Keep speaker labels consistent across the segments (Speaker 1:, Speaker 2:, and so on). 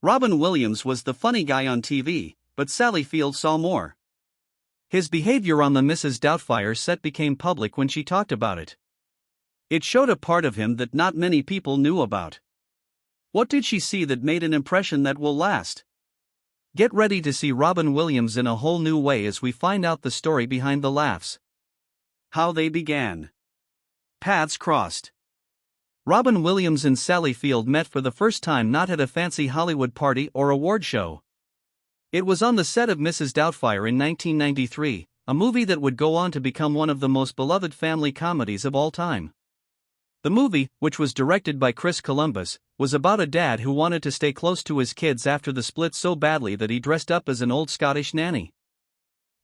Speaker 1: Robin Williams was the funny guy on TV, but Sally Field saw more. His behavior on the Mrs. Doubtfire set became public when she talked about it. It showed a part of him that not many people knew about. What did she see that made an impression that will last? Get ready to see Robin Williams in a whole new way as we find out the story behind the laughs. How they began. Paths crossed. Robin Williams and Sally Field met for the first time not at a fancy Hollywood party or award show. It was on the set of Mrs. Doubtfire in 1993, a movie that would go on to become one of the most beloved family comedies of all time. The movie, which was directed by Chris Columbus, was about a dad who wanted to stay close to his kids after the split so badly that he dressed up as an old Scottish nanny.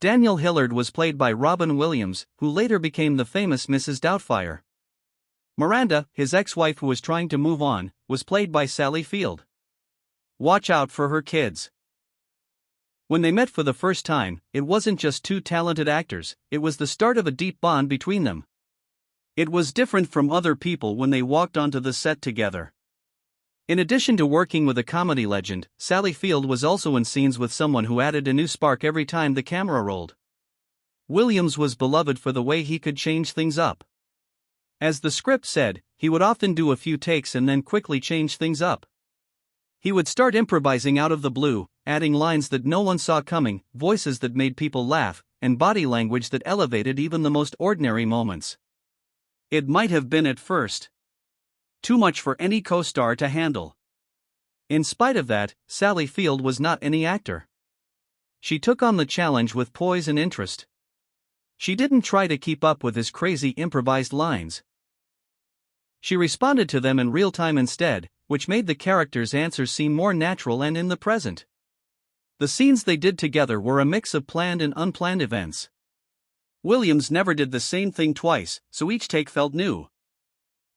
Speaker 1: Daniel Hillard was played by Robin Williams, who later became the famous Mrs. Doubtfire. Miranda, his ex-wife who was trying to move on, was played by Sally Field. Watch out for her kids. When they met for the first time, it wasn't just two talented actors, it was the start of a deep bond between them. It was different from other people when they walked onto the set together. In addition to working with a comedy legend, Sally Field was also in scenes with someone who added a new spark every time the camera rolled. Williams was beloved for the way he could change things up. As the script said, he would often do a few takes and then quickly change things up. He would start improvising out of the blue, adding lines that no one saw coming, voices that made people laugh, and body language that elevated even the most ordinary moments. It might have been at first too much for any co-star to handle. In spite of that, Sally Field was not any actor. She took on the challenge with poise and interest. She didn't try to keep up with his crazy improvised lines. She responded to them in real time instead, which made the characters' answers seem more natural and in the present. The scenes they did together were a mix of planned and unplanned events. Williams never did the same thing twice, so each take felt new.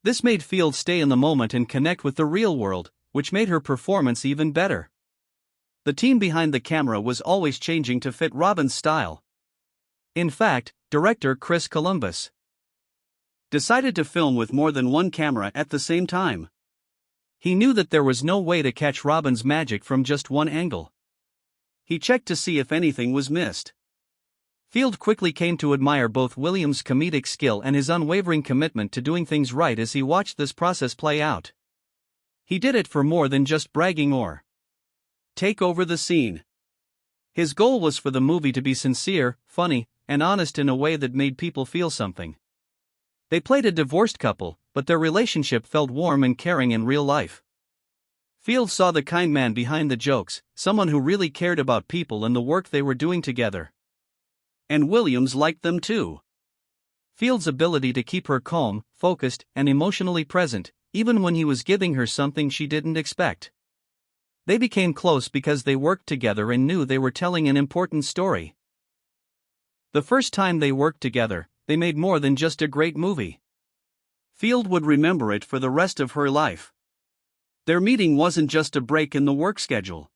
Speaker 1: This made Field stay in the moment and connect with the real world, which made her performance even better. The team behind the camera was always changing to fit Robin's style. In fact, director Chris Columbus decided to film with more than one camera at the same time. He knew that there was no way to catch Robin's magic from just one angle. He checked to see if anything was missed. Field quickly came to admire both Williams' comedic skill and his unwavering commitment to doing things right as he watched this process play out. He did it for more than just bragging or take over the scene. His goal was for the movie to be sincere, funny, and honest in a way that made people feel something. They played a divorced couple, but their relationship felt warm and caring in real life. Field saw the kind man behind the jokes, someone who really cared about people and the work they were doing together. And Williams liked them too. Field's ability to keep her calm, focused, and emotionally present, even when he was giving her something she didn't expect. They became close because they worked together and knew they were telling an important story. The first time they worked together, they made more than just a great movie. Field would remember it for the rest of her life. Their meeting wasn't just a break in the work schedule.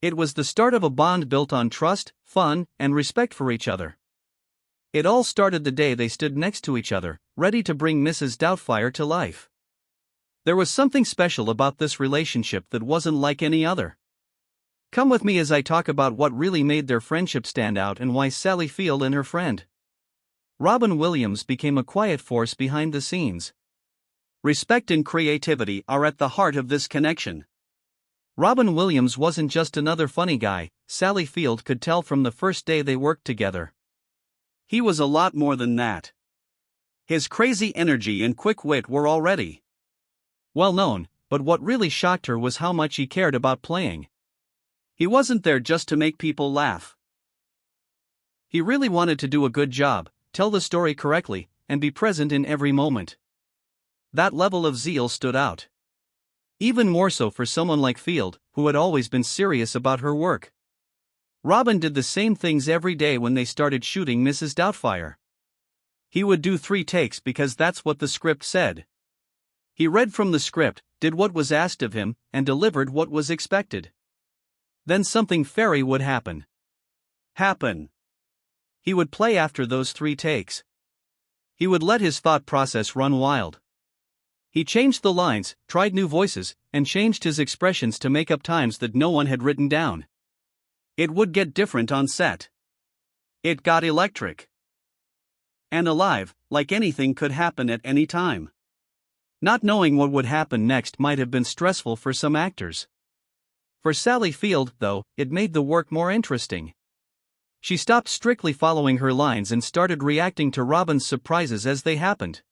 Speaker 1: It was the start of a bond built on trust, fun, and respect for each other. It all started the day they stood next to each other, ready to bring Mrs. Doubtfire to life. There was something special about this relationship that wasn't like any other. Come with me as I talk about what really made their friendship stand out and why Sally Field and her friend Robin Williams became a quiet force behind the scenes. Respect and creativity are at the heart of this connection. Robin Williams wasn't just another funny guy, Sally Field could tell from the first day they worked together. He was a lot more than that. His crazy energy and quick wit were already well known, but what really shocked her was how much he cared about playing. He wasn't there just to make people laugh. He really wanted to do a good job, tell the story correctly, and be present in every moment. That level of zeal stood out. Even more so for someone like Field, who had always been serious about her work. Robin did the same things every day when they started shooting Mrs. Doubtfire. He would do 3 takes because that's what the script said. He read from the script, did what was asked of him, and delivered what was expected. Then something fairy would happen. He would play after those 3 takes. He would let his thought process run wild. He changed the lines, tried new voices, and changed his expressions to make up times that no one had written down. It would get different on set. It got electric and alive, like anything could happen at any time. Not knowing what would happen next might have been stressful for some actors. For Sally Field, though, it made the work more interesting. She stopped strictly following her lines and started reacting to Robin's surprises as they happened.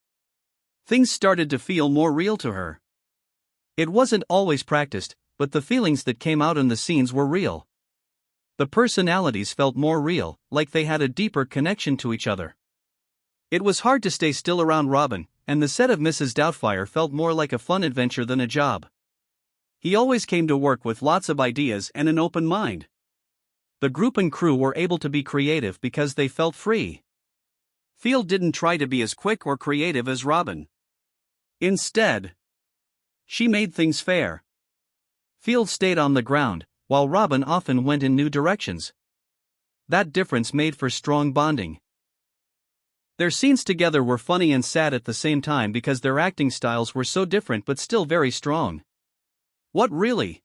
Speaker 1: Things started to feel more real to her. It wasn't always practiced, but the feelings that came out in the scenes were real. The personalities felt more real, like they had a deeper connection to each other. It was hard to stay still around Robin, and the set of Mrs. Doubtfire felt more like a fun adventure than a job. He always came to work with lots of ideas and an open mind. The group and crew were able to be creative because they felt free. Field didn't try to be as quick or creative as Robin. Instead, she made things fair. Field stayed on the ground, while Robin often went in new directions. That difference made for strong bonding. Their scenes together were funny and sad at the same time because their acting styles were so different but still very strong. What really?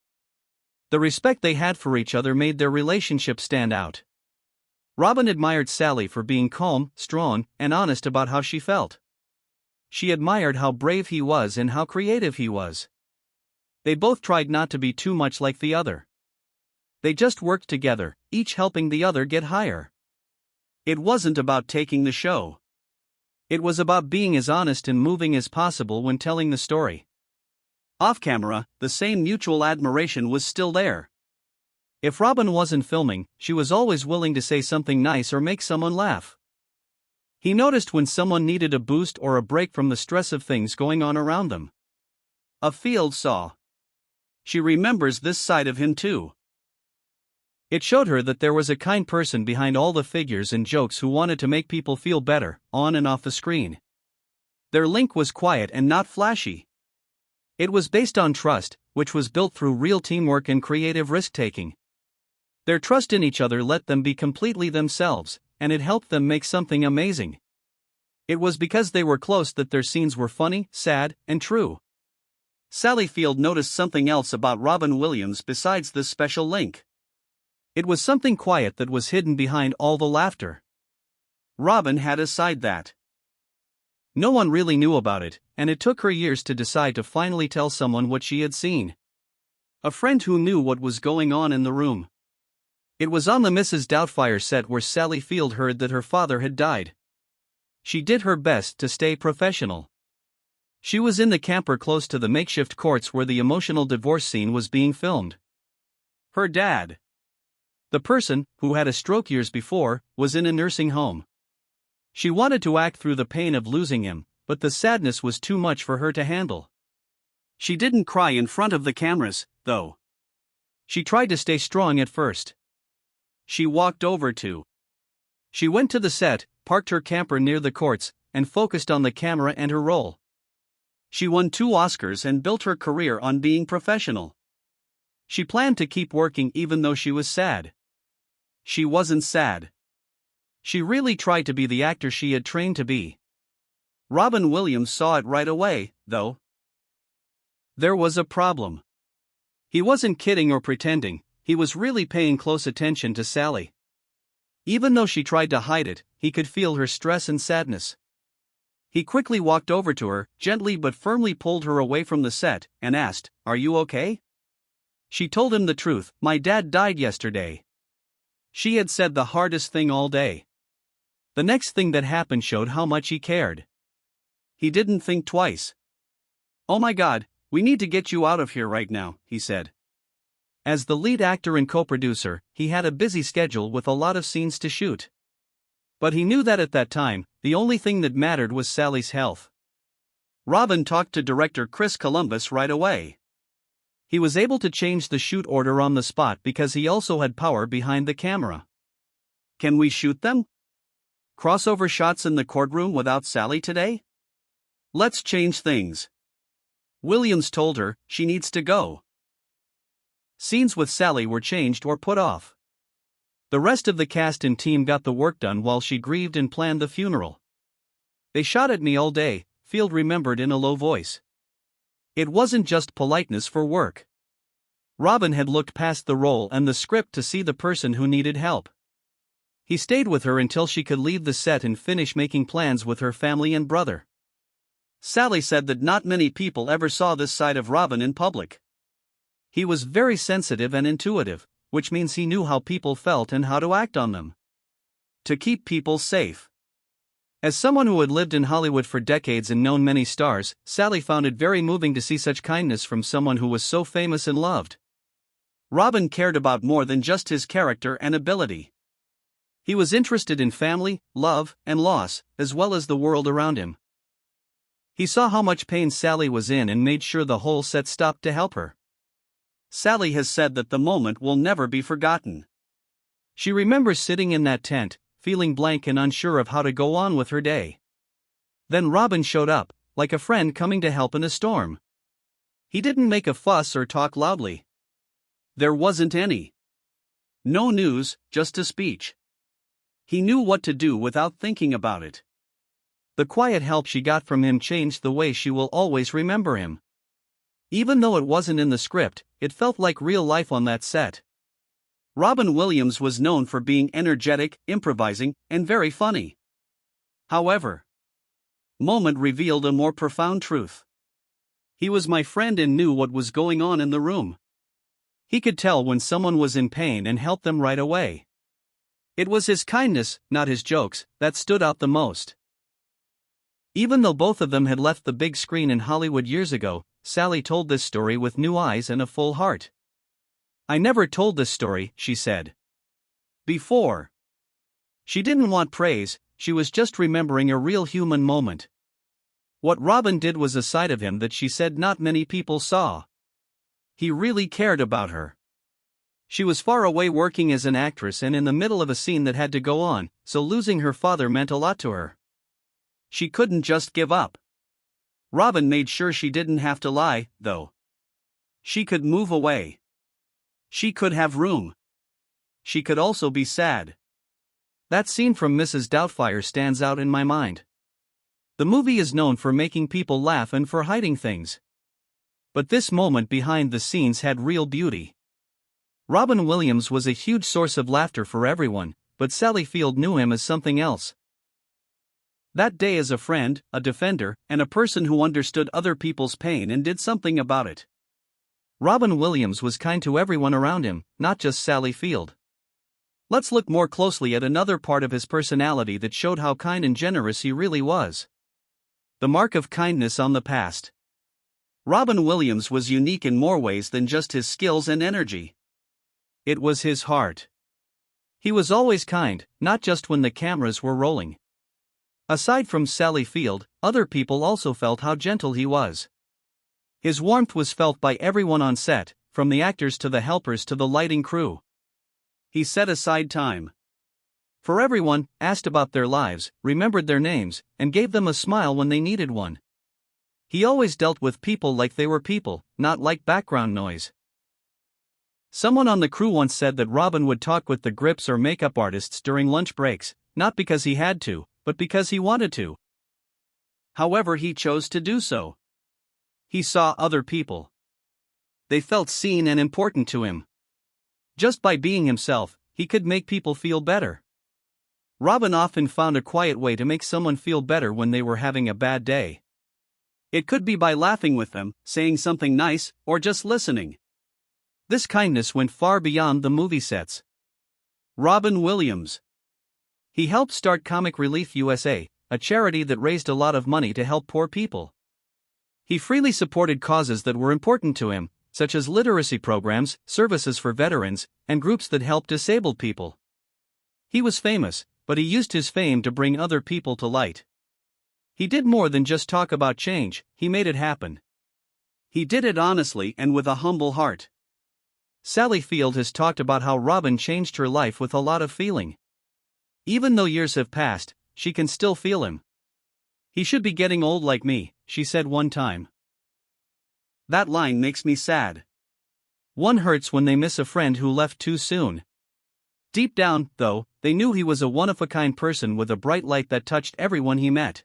Speaker 1: The respect they had for each other made their relationship stand out. Robin admired Sally for being calm, strong, and honest about how she felt. She admired how brave he was and how creative he was. They both tried not to be too much like the other. They just worked together, each helping the other get higher. It wasn't about taking the show. It was about being as honest and moving as possible when telling the story. Off camera, the same mutual admiration was still there. If Robin wasn't filming, she was always willing to say something nice or make someone laugh. He noticed when someone needed a boost or a break from the stress of things going on around them. Field saw. She remembers this side of him too. It showed her that there was a kind person behind all the figures and jokes who wanted to make people feel better, on and off the screen. Their link was quiet and not flashy. It was based on trust, which was built through real teamwork and creative risk-taking. Their trust in each other let them be completely themselves, and it helped them make something amazing. It was because they were close that their scenes were funny, sad, and true. Sally Field noticed something else about Robin Williams besides this special link. It was something quiet that was hidden behind all the laughter. Robin had a side that no one really knew about it, and it took her years to decide to finally tell someone what she had seen. A friend who knew what was going on in the room. It was on the Mrs. Doubtfire set where Sally Field heard that her father had died. She did her best to stay professional. She was in the camper close to the makeshift courts where the emotional divorce scene was being filmed. Her dad, the person who had a stroke years before, was in a nursing home. She wanted to act through the pain of losing him, but the sadness was too much for her to handle. She didn't cry in front of the cameras, though. She tried to stay strong at first. She went to the set, parked her camper near the courts, and focused on the camera and her role. She won 2 Oscars and built her career on being professional. She planned to keep working even though she was sad. She wasn't sad. She really tried to be the actor she had trained to be. Robin Williams saw it right away, though. There was a problem. He wasn't kidding or pretending, he was really paying close attention to Sally. Even though she tried to hide it, he could feel her stress and sadness. He quickly walked over to her, gently but firmly pulled her away from the set, and asked, "Are you okay?" She told him the truth, "My dad died yesterday." She had said the hardest thing all day. The next thing that happened showed how much he cared. He didn't think twice. "Oh my God, we need to get you out of here right now," he said. As the lead actor and co-producer, he had a busy schedule with a lot of scenes to shoot. But he knew that at that time, the only thing that mattered was Sally's health. Robin talked to director Chris Columbus right away. He was able to change the shoot order on the spot because he also had power behind the camera. "Can we shoot them? Crossover shots in the courtroom without Sally today? Let's change things." Williams told her, "She needs to go." Scenes with Sally were changed or put off. The rest of the cast and team got the work done while she grieved and planned the funeral. "They shot at me all day," Field remembered in a low voice. It wasn't just politeness for work. Robin had looked past the role and the script to see the person who needed help. He stayed with her until she could leave the set and finish making plans with her family and brother. Sally said that not many people ever saw this side of Robin in public. He was very sensitive and intuitive, which means he knew how people felt and how to act on them. To keep people safe. As someone who had lived in Hollywood for decades and known many stars, Sally found it very moving to see such kindness from someone who was so famous and loved. Robin cared about more than just his character and ability. He was interested in family, love, and loss, as well as the world around him. He saw how much pain Sally was in and made sure the whole set stopped to help her. Sally has said that the moment will never be forgotten. She remembers sitting in that tent, feeling blank and unsure of how to go on with her day. Then Robin showed up, like a friend coming to help in a storm. He didn't make a fuss or talk loudly. There wasn't any. No news, just a speech. He knew what to do without thinking about it. The quiet help she got from him changed the way she will always remember him. Even though it wasn't in the script, it felt like real life on that set. Robin Williams was known for being energetic, improvising, and very funny. However, Moment revealed a more profound truth. He was my friend and knew what was going on in the room. He could tell when someone was in pain and helped them right away. It was his kindness, not his jokes, that stood out the most. Even though both of them had left the big screen in Hollywood years ago, Sally told this story with new eyes and a full heart. I never told this story, she said. Before. She didn't want praise, she was just remembering a real human moment. What Robin did was a side of him that she said not many people saw. He really cared about her. She was far away working as an actress and in the middle of a scene that had to go on, so losing her father meant a lot to her. She couldn't just give up. Robin made sure she didn't have to lie, though. She could move away. She could have room. She could also be sad. That scene from Mrs. Doubtfire stands out in my mind. The movie is known for making people laugh and for hiding things. But this moment behind the scenes had real beauty. Robin Williams was a huge source of laughter for everyone, but Sally Field knew him as something else. That day as a friend, a defender, and a person who understood other people's pain and did something about it. Robin Williams was kind to everyone around him, not just Sally Field. Let's look more closely at another part of his personality that showed how kind and generous he really was. The mark of kindness on the past. Robin Williams was unique in more ways than just his skills and energy. It was his heart. He was always kind, not just when the cameras were rolling. Aside from Sally Field, other people also felt how gentle he was. His warmth was felt by everyone on set, from the actors to the helpers to the lighting crew. He set aside time for everyone, asked about their lives, remembered their names, and gave them a smile when they needed one. He always dealt with people like they were people, not like background noise. Someone on the crew once said that Robin would talk with the grips or makeup artists during lunch breaks, not because he had to, but because he wanted to. However, he chose to do so. He saw other people. They felt seen and important to him. Just by being himself, he could make people feel better. Robin often found a quiet way to make someone feel better when they were having a bad day. It could be by laughing with them, saying something nice, or just listening. This kindness went far beyond the movie sets. Robin Williams. He helped start Comic Relief USA, a charity that raised a lot of money to help poor people. He freely supported causes that were important to him, such as literacy programs, services for veterans, and groups that help disabled people. He was famous, but he used his fame to bring other people to light. He did more than just talk about change, he made it happen. He did it honestly and with a humble heart. Sally Field has talked about how Robin changed her life with a lot of feeling. Even though years have passed, she can still feel him. He should be getting old like me, she said one time. That line makes me sad. One hurts when they miss a friend who left too soon. Deep down, though, they knew he was a one-of-a-kind person with a bright light that touched everyone he met.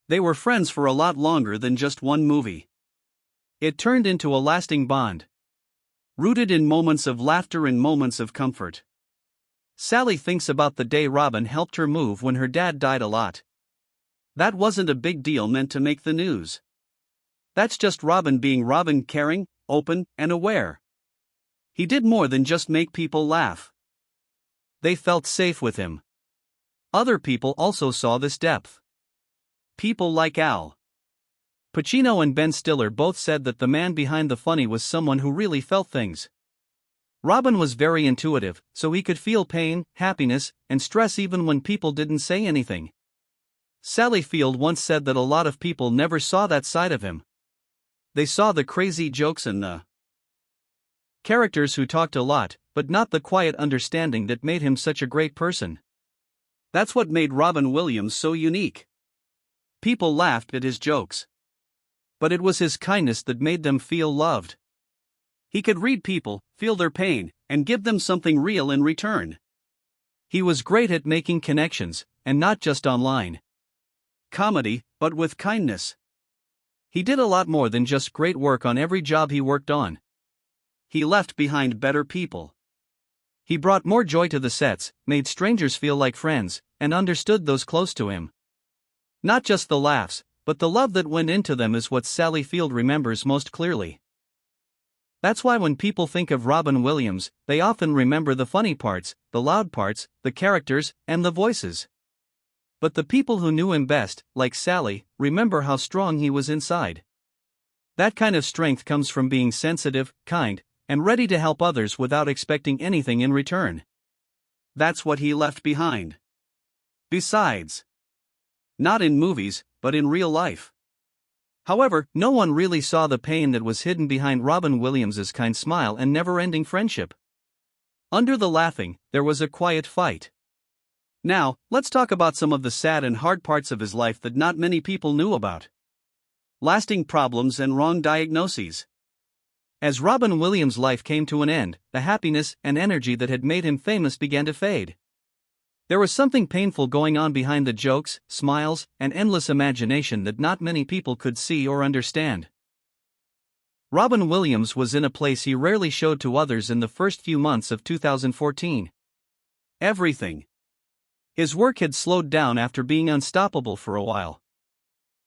Speaker 1: They were friends for a lot longer than just one movie. It turned into a lasting bond, rooted in moments of laughter and moments of comfort. Sally thinks about the day Robin helped her move when her dad died a lot. That wasn't a big deal meant to make the news. That's just Robin being Robin, caring, open, and aware. He did more than just make people laugh. They felt safe with him. Other people also saw this depth. People like Al Pacino and Ben Stiller both said that the man behind the funny was someone who really felt things. Robin was very intuitive, so he could feel pain, happiness, and stress even when people didn't say anything. Sally Field once said that a lot of people never saw that side of him. They saw the crazy jokes and the characters who talked a lot, but not the quiet understanding that made him such a great person. That's what made Robin Williams so unique. People laughed at his jokes, but it was his kindness that made them feel loved. He could read people, feel their pain, and give them something real in return. He was great at making connections, and not just online comedy, but with kindness. He did a lot more than just great work on every job he worked on. He left behind better people. He brought more joy to the sets, made strangers feel like friends, and understood those close to him. Not just the laughs, but the love that went into them is what Sally Field remembers most clearly. That's why when people think of Robin Williams, they often remember the funny parts, the loud parts, the characters, and the voices. But the people who knew him best, like Sally, remember how strong he was inside. That kind of strength comes from being sensitive, kind, and ready to help others without expecting anything in return. That's what he left behind. Besides, not in movies, but in real life. However, no one really saw the pain that was hidden behind Robin Williams's kind smile and never-ending friendship. Under the laughing, there was a quiet fight. Now, let's talk about some of the sad and hard parts of his life that not many people knew about. Lasting problems and wrong diagnoses. As Robin Williams' life came to an end, the happiness and energy that had made him famous began to fade. There was something painful going on behind the jokes, smiles, and endless imagination that not many people could see or understand. Robin Williams was in a place he rarely showed to others in the first few months of 2014. Everything. His work had slowed down after being unstoppable for a while.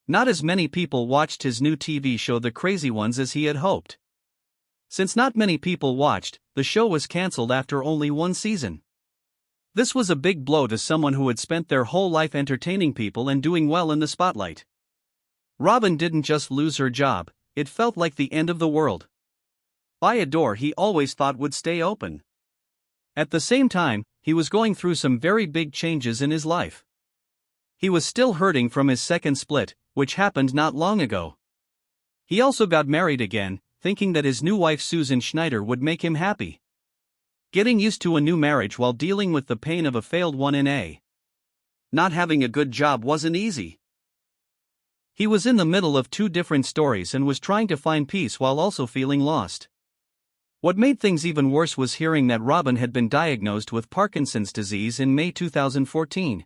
Speaker 1: Not as many people watched his new TV show The Crazy Ones as he had hoped. Since not many people watched, the show was cancelled after only one season. This was a big blow to someone who had spent their whole life entertaining people and doing well in the spotlight. Robin didn't just lose her job, it felt like the end of the world. By a door he always thought would stay open. At the same time, he was going through some very big changes in his life. He was still hurting from his second split, which happened not long ago. He also got married again, thinking that his new wife Susan Schneider would make him happy. Getting used to a new marriage while dealing with the pain of a failed one in a not having a good job wasn't easy. He was in the middle of two different stories and was trying to find peace while also feeling lost. What made things even worse was hearing that Robin had been diagnosed with Parkinson's disease in May 2014.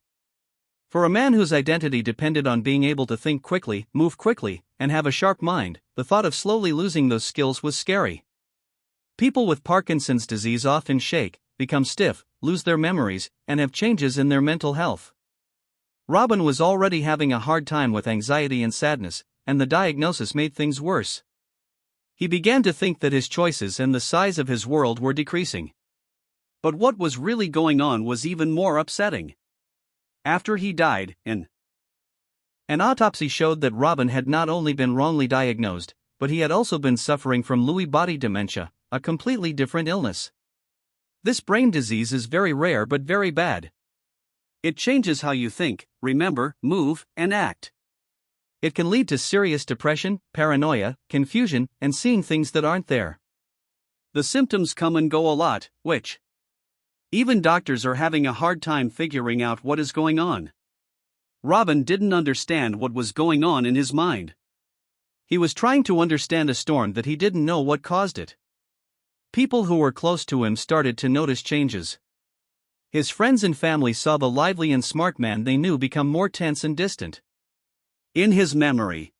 Speaker 1: For a man whose identity depended on being able to think quickly, move quickly, and have a sharp mind, the thought of slowly losing those skills was scary. People with Parkinson's disease often shake, become stiff, lose their memories, and have changes in their mental health. Robin was already having a hard time with anxiety and sadness, and the diagnosis made things worse. He began to think that his choices and the size of his world were decreasing. But what was really going on was even more upsetting. After he died, an autopsy showed that Robin had not only been wrongly diagnosed, but he had also been suffering from Lewy body dementia, a completely different illness. This brain disease is very rare but very bad. It changes how you think, remember, move, and act. It can lead to serious depression, paranoia, confusion, and seeing things that aren't there. The symptoms come and go a lot, which even doctors are having a hard time figuring out what is going on. Robin didn't understand what was going on in his mind. He was trying to understand a storm that he didn't know what caused it. People who were close to him started to notice changes. His friends and family saw the lively and smart man they knew become more tense and distant. In his memory,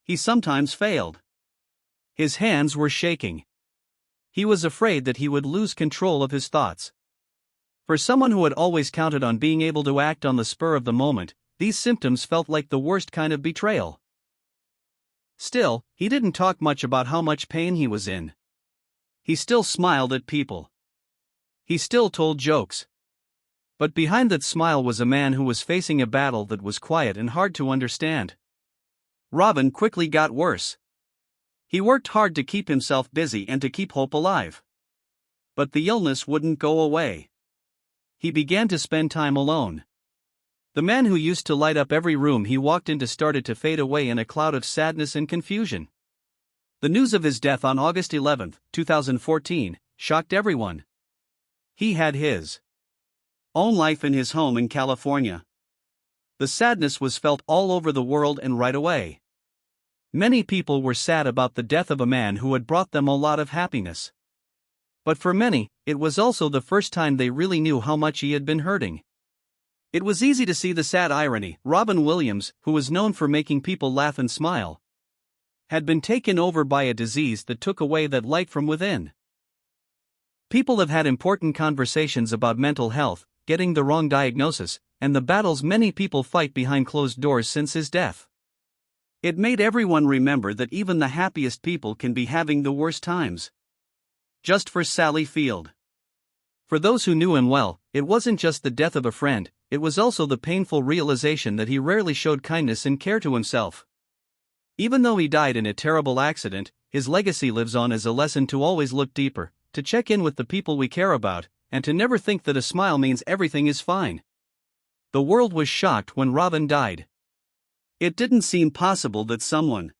Speaker 1: he sometimes failed. His hands were shaking. He was afraid that he would lose control of his thoughts. For someone who had always counted on being able to act on the spur of the moment, these symptoms felt like the worst kind of betrayal. Still, he didn't talk much about how much pain he was in. He still smiled at people. He still told jokes. But behind that smile was a man who was facing a battle that was quiet and hard to understand. Robin quickly got worse. He worked hard to keep himself busy and to keep hope alive. But the illness wouldn't go away. He began to spend time alone. The man who used to light up every room he walked into started to fade away in a cloud of sadness and confusion. The news of his death on August 11, 2014, shocked everyone. He had his own life in his home in California. The sadness was felt all over the world and right away. Many people were sad about the death of a man who had brought them a lot of happiness. But for many, it was also the first time they really knew how much he had been hurting. It was easy to see the sad irony. Robin Williams, who was known for making people laugh and smile, had been taken over by a disease that took away that light from within. People have had important conversations about mental health, getting the wrong diagnosis, and the battles many people fight behind closed doors since his death. It made everyone remember that even the happiest people can be having the worst times. Just for Sally Field. For those who knew him well, it wasn't just the death of a friend, it was also the painful realization that he rarely showed kindness and care to himself. Even though he died in a terrible accident, his legacy lives on as a lesson to always look deeper, to check in with the people we care about, and to never think that a smile means everything is fine. The world was shocked when Robin died. It didn't seem possible that someone.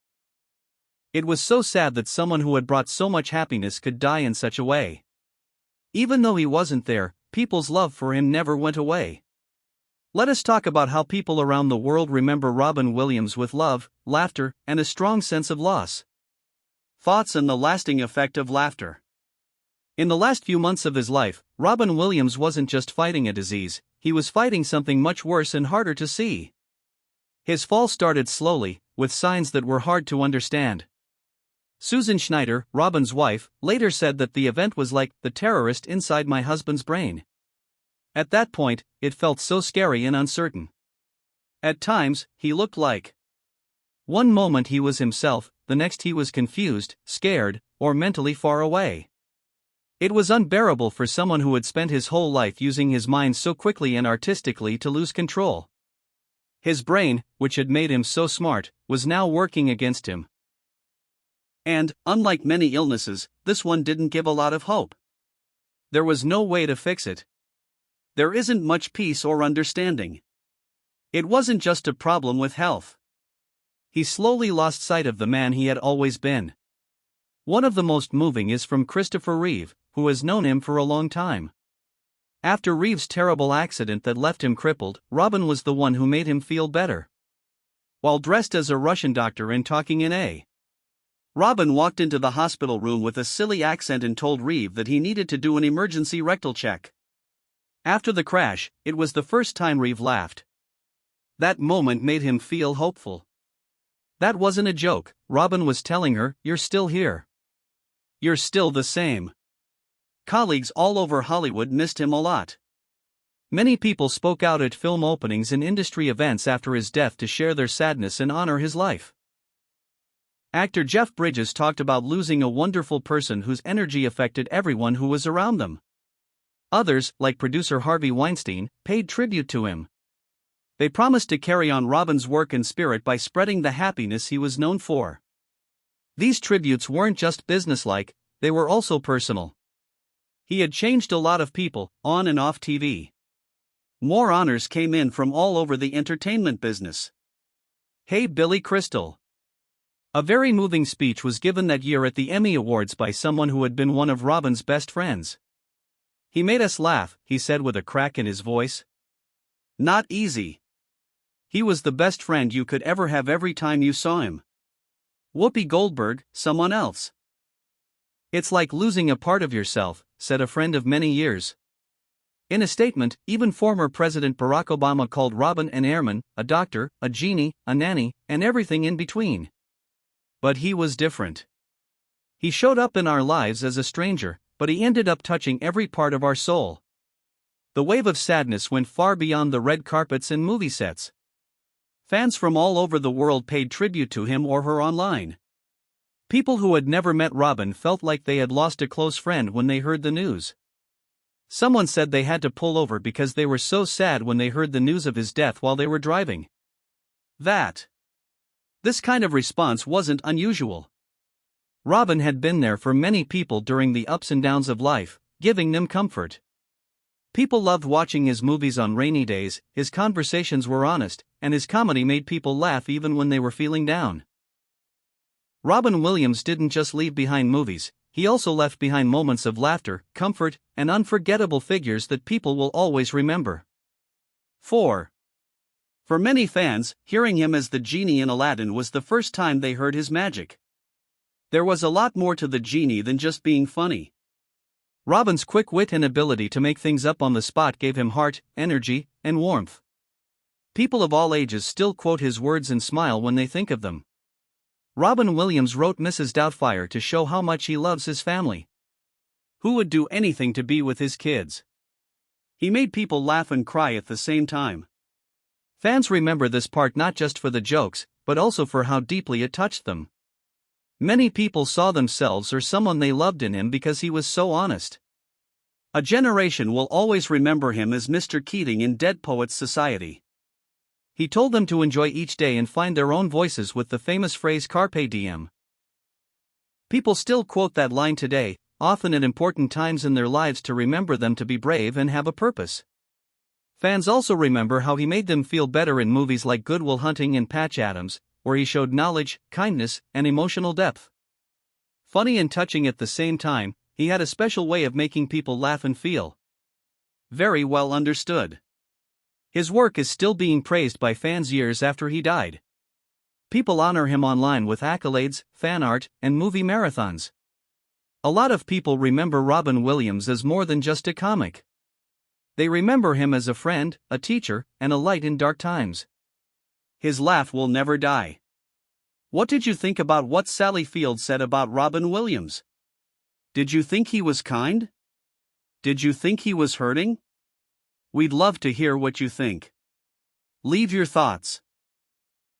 Speaker 1: It was so sad that someone who had brought so much happiness could die in such a way. Even though he wasn't there, people's love for him never went away. Let us talk about how people around the world remember Robin Williams with love, laughter, and a strong sense of loss. Thoughts and the lasting effect of laughter. In the last few months of his life, Robin Williams wasn't just fighting a disease, he was fighting something much worse and harder to see. His fall started slowly, with signs that were hard to understand. Susan Schneider, Robin's wife, later said that the event was like the terrorist inside my husband's brain. At that point, it felt so scary and uncertain. At times, he looked like. One moment he was himself, the next he was confused, scared, or mentally far away. It was unbearable for someone who had spent his whole life using his mind so quickly and artistically to lose control. His brain, which had made him so smart, was now working against him. And, unlike many illnesses, this one didn't give a lot of hope. There was no way to fix it. There isn't much peace or understanding. It wasn't just a problem with health. He slowly lost sight of the man he had always been. One of the most moving is from Christopher Reeve, who has known him for a long time. After Reeve's terrible accident that left him crippled, Robin was the one who made him feel better. While dressed as a Russian doctor and talking in a. Robin walked into the hospital room with a silly accent and told Reeve that he needed to do an emergency rectal check. After the crash, it was the first time Reeve laughed. That moment made him feel hopeful. That wasn't a joke, Robin was telling her, "You're still here. You're still the same." Colleagues all over Hollywood missed him a lot. Many people spoke out at film openings and industry events after his death to share their sadness and honor his life. Actor Jeff Bridges talked about losing a wonderful person whose energy affected everyone who was around them. Others, like producer Harvey Weinstein, paid tribute to him. They promised to carry on Robin's work and spirit by spreading the happiness he was known for. These tributes weren't just businesslike, they were also personal. He had changed a lot of people, on and off TV. More honors came in from all over the entertainment business. Hey Billy Crystal. A very moving speech was given that year at the Emmy Awards by someone who had been one of Robin's best friends. "He made us laugh," he said with a crack in his voice. "Not easy. He was the best friend you could ever have every time you saw him." Whoopi Goldberg, someone else. "It's like losing a part of yourself," said a friend of many years. In a statement, even former President Barack Obama called Robin an airman, a doctor, a genie, a nanny, and everything in between. But he was different. He showed up in our lives as a stranger, but he ended up touching every part of our soul. The wave of sadness went far beyond the red carpets and movie sets. Fans from all over the world paid tribute to him or her online. People who had never met Robin felt like they had lost a close friend when they heard the news. Someone said they had to pull over because they were so sad when they heard the news of his death while they were driving. This kind of response wasn't unusual. Robin had been there for many people during the ups and downs of life, giving them comfort. People loved watching his movies on rainy days, his conversations were honest, and his comedy made people laugh even when they were feeling down. Robin Williams didn't just leave behind movies, he also left behind moments of laughter, comfort, and unforgettable figures that people will always remember. 4. For many fans, hearing him as the genie in Aladdin was the first time they heard his magic. There was a lot more to the genie than just being funny. Robin's quick wit and ability to make things up on the spot gave him heart, energy, and warmth. People of all ages still quote his words and smile when they think of them. Robin Williams wrote Mrs. Doubtfire to show how much he loves his family. Who would do anything to be with his kids? He made people laugh and cry at the same time. Fans remember this part not just for the jokes, but also for how deeply it touched them. Many people saw themselves or someone they loved in him because he was so honest. A generation will always remember him as Mr. Keating in Dead Poets Society. He told them to enjoy each day and find their own voices with the famous phrase Carpe Diem. People still quote that line today, often at important times in their lives to remember them to be brave and have a purpose. Fans also remember how he made them feel better in movies like Good Will Hunting and Patch Adams, where he showed knowledge, kindness, and emotional depth. Funny and touching at the same time, he had a special way of making people laugh and feel very well understood. His work is still being praised by fans years after he died. People honor him online with accolades, fan art, and movie marathons. A lot of people remember Robin Williams as more than just a comic. They remember him as a friend, a teacher, and a light in dark times. His laugh will never die. What did you think about what Sally Field said about Robin Williams? Did you think he was kind? Did you think he was hurting? We'd love to hear what you think. Leave your thoughts.